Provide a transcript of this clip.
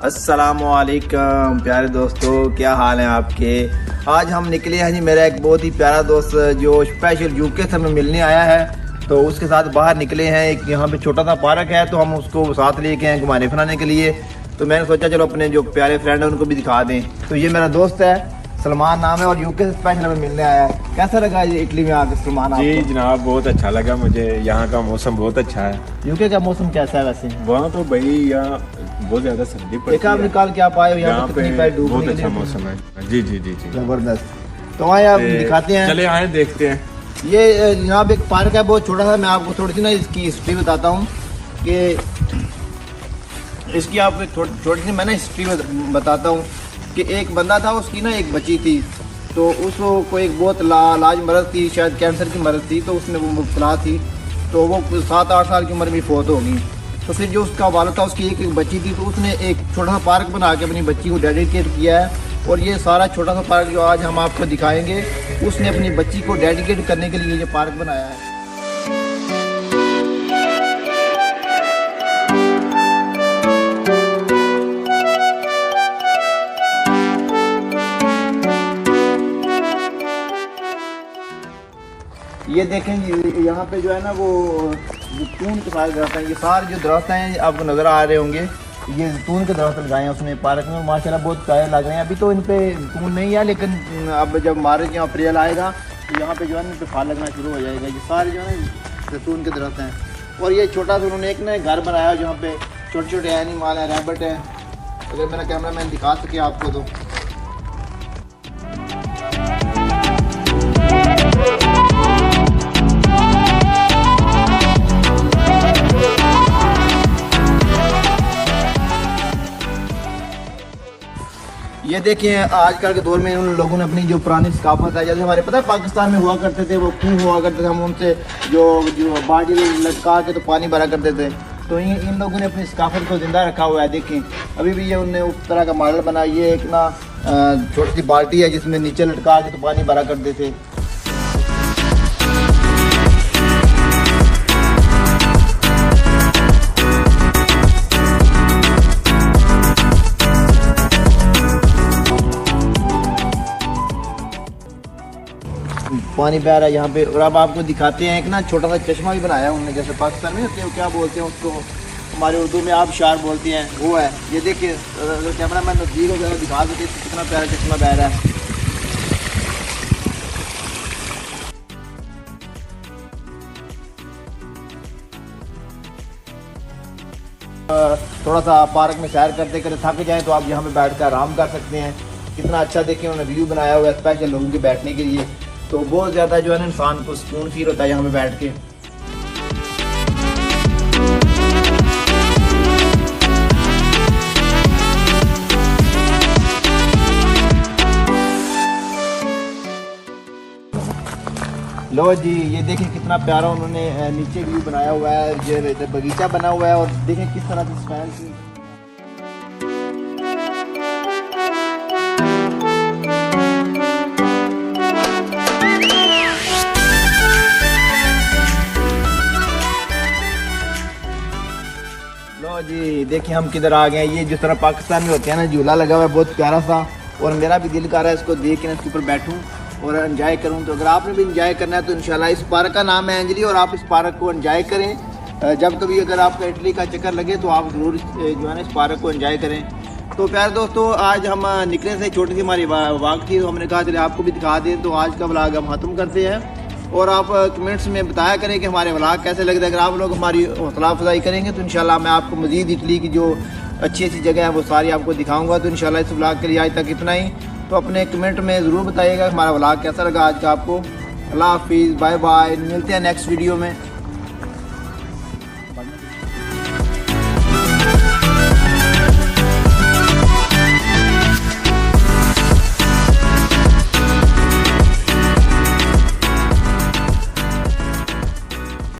अस्सलामुअलैकुम प्यारे दोस्तों, क्या हाल है आपके। आज हम निकले हैं जी, मेरा एक बहुत ही प्यारा दोस्त जो स्पेशल यूके से हमें मिलने आया है, तो उसके साथ बाहर निकले हैं। एक यहाँ पे छोटा सा पार्क है, तो हम उसको साथ लेके हैं घुमाने फिराने के लिए। तो मैंने सोचा चलो अपने जो प्यारे फ्रेंड हैं उनको भी दिखा दें। तो ये मेरा दोस्त है, सलमान नाम है, और यूके से स्पेशल हमें मिलने आया है। कैसा लगा ये इटली में आकर सलमान आपको? जी जनाब, बहुत अच्छा लगा मुझे। यहाँ का मौसम बहुत अच्छा है। यूके का मौसम कैसा है वैसे? वहाँ तो भाई यहाँ बहुत ज्यादा सर्दी पड़ती देखा आप निकाल के आप आए हो यहाँ पे, बहुत अच्छा मौसम है। जी जी जी जी, जबरदस्त। तो आए आप दिखाते हैं, चले आए देखते हैं। ये यहाँ पे एक पार्क है बहुत छोटा सा। मैं आपको थोड़ी सी ना इसकी हिस्ट्री बताता हूँ कि इसकी आपको थोड़ी सी मैं ना हिस्ट्री बताता हूँ कि एक बंदा था, उसकी ना एक बच्ची थी, तो उसको एक बहुत लाज मरद थी, शायद कैंसर की मरद थी, तो उसने वो मुब्तला थी, तो वो 7-8 साल की उम्र में फोत हो गई। तो फिर जो उसका वालिद था, उसकी एक बच्ची थी, तो उसने एक छोटा सा पार्क बना के अपनी बच्ची को डेडिकेट किया है। और ये सारा छोटा सा पार्क जो आज हम आपको दिखाएंगे, उसने अपनी बच्ची को डेडिकेट करने के लिए ये पार्क बनाया है। ये देखें यहाँ पे जो है ना वो जैतून के सारे दरख्त हैं। ये सारे जो दरख्त हैं आपको नज़र आ रहे होंगे, ये जैतून के दरख्त लगाए हैं उसने पार्क में। माशाल्लाह बहुत प्यारे लग रहे हैं। अभी तो इन पे जैतून नहीं है, लेकिन अब जब मार्च या अप्रैल आएगा तो यहाँ पे जो है ना इन पे फल लगना शुरू हो जाएगा। ये सारे जो है जैतून के दरख्त हैं। और ये छोटा सा उन्होंने एक ना घर बनाया जहाँ पे छोटे छोटे एनिमल हैं, रैबिट है। अगर मेरा कैमरा मैन दिखा सके आपको तो ये देखिए, आजकल के दौर में उन लोगों ने अपनी जो पुरानी सकाफत है, जैसे हमारे पता है पाकिस्तान में हुआ करते थे वो खूह हुआ करते थे, हम उनसे जो बाल्टी लटका के तो पानी भरा करते थे। तो इन लोगों ने अपनी सकाफत को ज़िंदा रखा हुआ है। देखें अभी भी ये उनने उस तरह का मॉडल बना। ये एक ना छोटी सी बाल्टी है जिसमें नीचे लटका के तो पानी भरा करते थे। पानी बह रहा है यहाँ पे। और अब आपको दिखाते हैं, एक ना छोटा सा चश्मा भी बनाया उन्होंने, जैसे पाकिस्तान में होते हैं, क्या बोलते हैं उसको, हमारे उर्दू में आबशार बोलते हैं, वो है। ये देखिए कैमरा मैन नज़दीक हो जाएगा दिखा देते कितना प्यारा चश्मा बह रहा है। थोड़ा सा पार्क में सैर करते करते थक जाए तो आप यहाँ पे बैठ कर आराम कर सकते हैं। कितना अच्छा देखिए उन्होंने व्यू बनाया हुआ है स्पेशल लोगों के बैठने के लिए। तो बहुत ज़्यादा जो है ना इंसान को सुकून फील होता है यहाँ पे बैठ के। लो जी, ये देखें कितना प्यारा उन्होंने नीचे व्यू बनाया हुआ है, ये बगीचा बना हुआ है। और देखें किस तरह से स्टाइल से जी। देखिए हम किधर आ गए हैं। ये जिस तरह पाकिस्तान में होते हैं ना, झूला लगा हुआ है बहुत प्यारा सा, और मेरा भी दिल कर रहा है इसको देख के इसके ऊपर बैठूं और एंजॉय करूं। तो अगर आपने भी एंजॉय करना है तो इंशाल्लाह इस पार्क का नाम है एंजली, और आप इस पार्क को एंजॉय करें। जब कभी अगर आपका इटली का चक्कर लगे तो आप ज़रूर जो है ना इस पार्क को एंजॉय करें। तो प्यारे दोस्तों, आज हम निकले से छोटी सी हमारी वाक थी, तो हमने कहा चले आपको भी दिखा दें। तो आज का व्लॉग हम ख़त्म करते हैं, और आप कमेंट्स में बताया करें कि हमारे व्लॉग कैसे लगते हैं। अगर आप लोग हमारी हौसला अफजाई करेंगे तो इंशाल्लाह मैं आपको मज़ीद इटली की जो अच्छी अच्छी जगह है वो सारी आपको दिखाऊंगा। तो इंशाल्लाह इस व्लॉग के लिए आज तक इतना ही। तो अपने कमेंट में ज़रूर बताइएगा हमारा व्लॉग कैसा लगा आज का आपको। अल्लाह हाफिज़, बाय बाय, मिलते हैं नेक्स्ट वीडियो में।